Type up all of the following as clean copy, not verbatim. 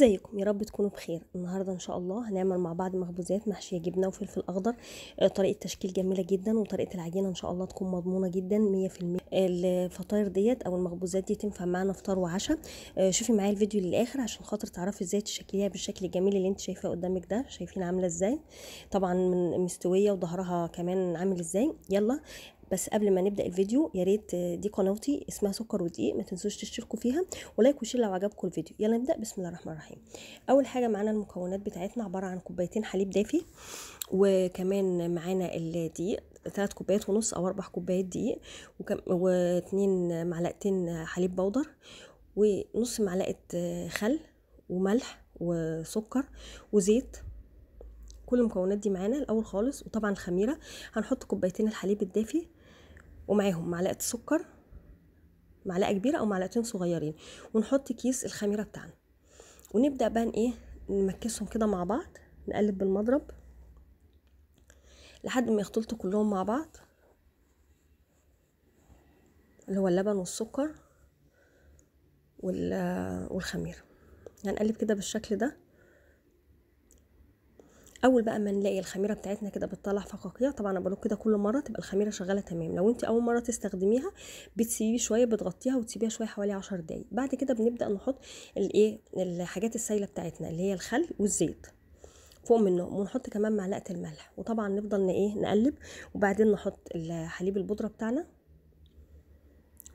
ازيكم؟ يا رب تكونوا بخير. النهارده ان شاء الله هنعمل مع بعض مخبوزات محشيه جبنه وفلفل اخضر. طريقه تشكيل جميله جدا، وطريقه العجينه ان شاء الله تكون مضمونه جدا 100%. الفطاير ديت او المخبوزات دي تنفع معانا فطار وعشاء. شوفي معايا الفيديو للاخر عشان خاطر تعرفي ازاي تشكليها بالشكل الجميل اللي انت شايفاه قدامك ده. شايفين عامله ازاي؟ طبعا من مستويه وظهرها كمان عامل ازاي. يلا بس قبل ما نبدا الفيديو يا ريت دي قناتي اسمها سكر ودقيق، ما تنسوش تشتركوا فيها ولايك وشير لو عجبكم الفيديو. يلا نبدا. بسم الله الرحمن الرحيم. اول حاجه معانا المكونات بتاعتنا عباره عن كوبايتين حليب دافي، وكمان معانا الدقيق 3 كوبايات ونص او 4 كوبايات دقيق، واتنين معلقتين حليب بودر، ونص معلقه خل وملح وسكر وزيت. كل المكونات دي معانا الاول خالص. وطبعا الخميره هنحط كوبايتين الحليب الدافي ومعاهم معلقه سكر، معلقه كبيره او معلقتين صغيرين، ونحط كيس الخميره بتاعنا، ونبدا بقى ايه نمكسهم كده مع بعض، نقلب بالمضرب لحد ما يختلطوا كلهم مع بعض، اللي هو اللبن والسكر والخميره. هنقلب كده بالشكل ده. اول بقى ما نلاقي الخميره بتاعتنا كده بتطلع فقاقيع، طبعا انا بقول كده كل مره تبقى الخميره شغاله تمام. لو انت اول مره تستخدميها بتسيبيه شويه، بتغطيها وتسيبيها شويه حوالي 10 دقايق. بعد كده بنبدا نحط الايه الحاجات السايله بتاعتنا اللي هي الخل والزيت فوق منهم، ونحط كمان معلقه الملح، وطبعا نفضل نقلب، وبعدين نحط الحليب البودره بتاعنا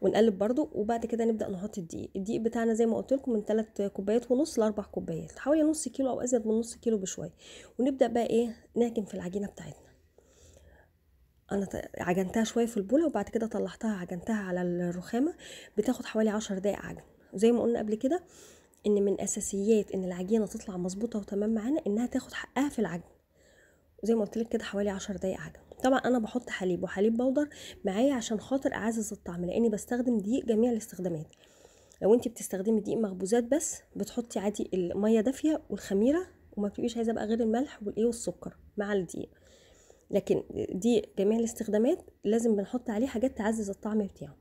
ونقلب برضو. وبعد كده نبدا نحط الدقيق بتاعنا زي ما قلت لكم من 3 كوبايات ونص ل 4 كوبايات، حوالي نص كيلو او ازيد من نص كيلو بشويه. ونبدا بقى نعجن في العجينه بتاعتنا. انا عجنتها شويه في البوله، وبعد كده طلعتها عجنتها على الرخامه. بتاخد حوالي 10 دقايق عجن. وزي ما قلنا قبل كده ان من اساسيات ان العجينه تطلع مظبوطه وتمام معانا انها تاخد حقها في العجن. وزي ما قلت لك كده حوالي 10 دقايق عجن. طبعا انا بحط حليب وحليب بودر معايا عشان خاطر اعزز الطعم، لاني بستخدم دقيق جميع الاستخدامات. لو انت بتستخدمي دقيق مخبوزات بس بتحطي عادي الميه دافيه والخميره، وما بتبقيش عايزه بقى غير الملح والسكر مع الدقيق. لكن دي جميع الاستخدامات لازم بنحط عليه حاجات تعزز الطعم بتاعه.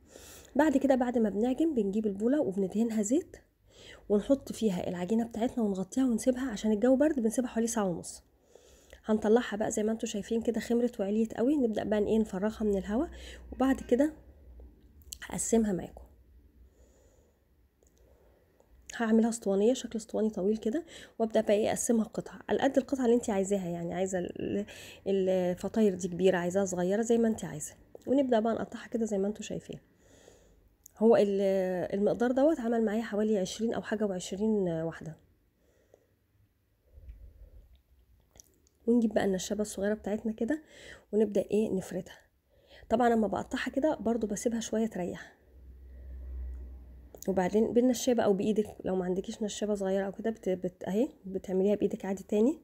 بعد كده بعد ما بنعجن بنجيب البوله وبندهنها زيت، ونحط فيها العجينه بتاعتنا ونغطيها ونسيبها عشان الجو برد. بنسيبها حوالي ساعه ونص. هنطلعها بقى زي ما انتم شايفين كده خمرت وعليت قوي. نبدا بقى نفرغها من الهواء، وبعد كده هقسمها معاكم. هعملها اسطوانيه، شكل اسطواني طويل كده، وابدا بقى اقسمها قطع على قد القطعه اللي انت عايزاها. يعني عايزه الفطاير دي كبيره، عايزاها صغيره، زي ما انت عايزه. ونبدا بقى نقطعها كده زي ما انتم شايفين. هو المقدار دوت عمل معايا حوالي 20 او حاجه و20 واحده. ونجيب بقى النشابه الصغيره بتاعتنا كده ونبدا نفردها. طبعا لما بقطعها كده برضو بسيبها شويه تريح، وبعدين بالنشابه او بايدك لو ما عندكيش نشابه صغيره او كده اهي بتعمليها بايدك عادي تاني.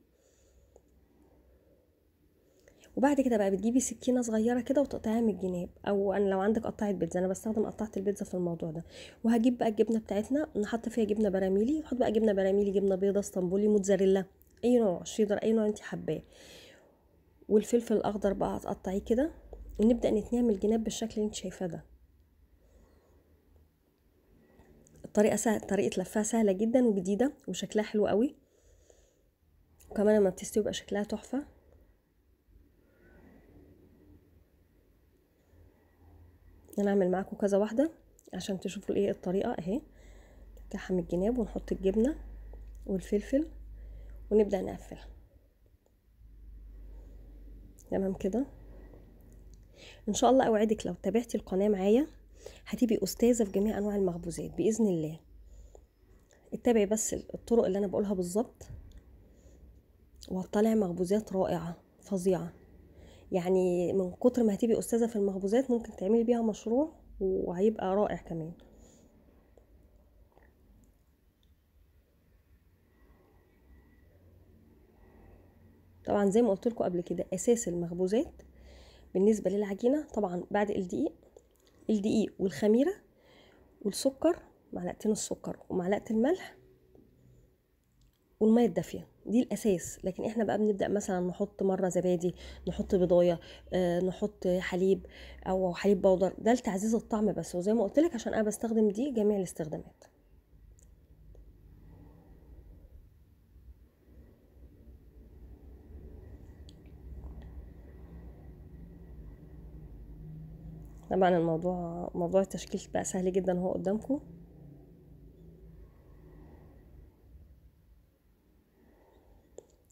وبعد كده بقى بتجيبي سكينه صغيره كده وتقطعيها من الجناب، او انا لو عندك قطعه بيتزا، انا بستخدم قطعه البيتزا في الموضوع ده. وهجيب بقى الجبنه بتاعتنا نحط فيها جبنه براميلي. نحط بقى جبنه براميلي، جبنه بيضه، اسطنبولي، موتزاريلا، اي نوع، شيدر، اي نوع انت حباه. والفلفل الاخضر بقى هتقطعيه كده، ونبدا نتنيها من الجناب بالشكل اللي انت شايفاه ده. الطريقه طريقه لفها سهله جدا وجديده وشكلها حلو قوي، وكمان لما بتستوي بقى شكلها تحفه. انا اعمل معاكم كذا واحده عشان تشوفوا الطريقه اهي. نفتحها من الجناب ونحط الجبنه والفلفل ونبدا نقفلها تمام كده. ان شاء الله اوعدك لو تابعتي القناه معايا هتبقي استاذه في جميع انواع المخبوزات باذن الله. اتبعي بس الطرق اللي انا بقولها بالظبط، وهتطلعي مخبوزات رائعه فظيعه. يعني من كتر ما هتبقي استاذه في المخبوزات ممكن تعملي بيها مشروع وهيبقى رائع كمان. طبعا زي ما قلت لكم قبل كده اساس المخبوزات بالنسبه للعجينه طبعا بعد الدقيق والخميره والسكر، معلقتين السكر ومعلقه الملح والميه الدافيه، دي الاساس. لكن احنا بقى بنبدا مثلا نحط مره زبادي، نحط بضايه، نحط حليب او حليب بودر، ده لتعزيز الطعم بس. وزي ما قلت لك عشان انا بستخدم دي جميع الاستخدامات. طبعا موضوع التشكيل بقى سهل جدا اهو قدامكم.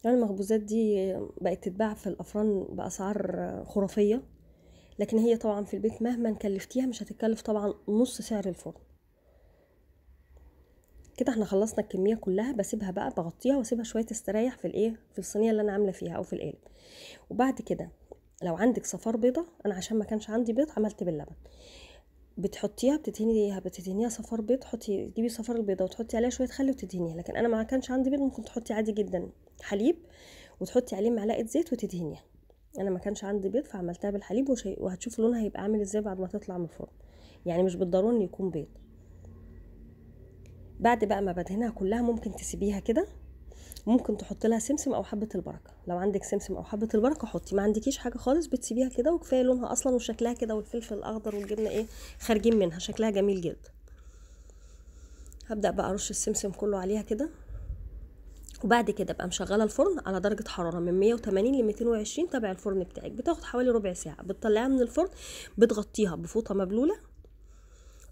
يعني المخبوزات دي بقت تتباع في الافران باسعار خرافيه، لكن هي طبعا في البيت مهما كلفتيها مش هتتكلف طبعا نص سعر الفرن. كده احنا خلصنا الكميه كلها، بسيبها بقى بغطيها واسيبها شويه تستريح في الايه، في الصينيه اللي انا عامله فيها او في القالب. وبعد كده لو عندك صفار بيضه، انا عشان ما كانش عندي بيض عملت باللبن، بتحطيها بتدهنيها صفار بيض، تجيبي صفار البيضه وتحطي عليها شويه خل وتدهنيها. لكن انا ما كانش عندي بيض، ممكن تحطي عادي جدا حليب وتحطي عليه معلقه زيت وتدهنيها. انا ما كانش عندي بيض فعملتها بالحليب، وهتشوفوا لونها هيبقى عامل ازاي بعد ما تطلع من الفرن، يعني مش بالضروري ان يكون بيض. بعد بقى ما بدهنها كلها ممكن تسيبيها كده، ممكن تحط لها سمسم او حبه البركه. لو عندك سمسم او حبه البركه حطي، ما عندكيش حاجه خالص بتسيبيها كده وكفايه لونها اصلا وشكلها كده، والفلفل الاخضر والجبنه ايه خارجين منها، شكلها جميل جدا. هبدا بقى ارش السمسم كله عليها كده، وبعد كده ابقى مشغله الفرن على درجه حراره من 180 ل 220 تبع الفرن بتاعك. بتاخد حوالي ربع ساعه، بتطلعيها من الفرن بتغطيها بفوطه مبلوله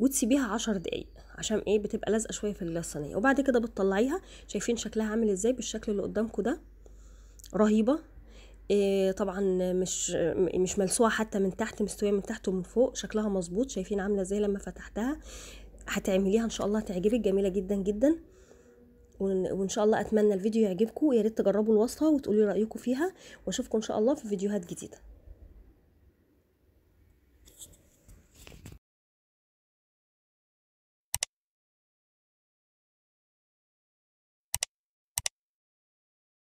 وتسيبيها 10 دقايق عشان ايه بتبقى لازقه شويه في الصينيه. وبعد كده بتطلعيها، شايفين شكلها عامل ازاي بالشكل اللي قدامكم ده، رهيبه. إيه طبعا مش ملسوعه حتى من تحت، مستويه من تحت ومن فوق، شكلها مظبوط. شايفين عامله ازاي لما فتحتها؟ هتعمليها ان شاء الله تعجبك، جميله جدا جدا. وان شاء الله اتمنى الفيديو يعجبكم، ويا ريت تجربوا الوصفه وتقولوا لي رايكم فيها، واشوفكم ان شاء الله في فيديوهات جديده.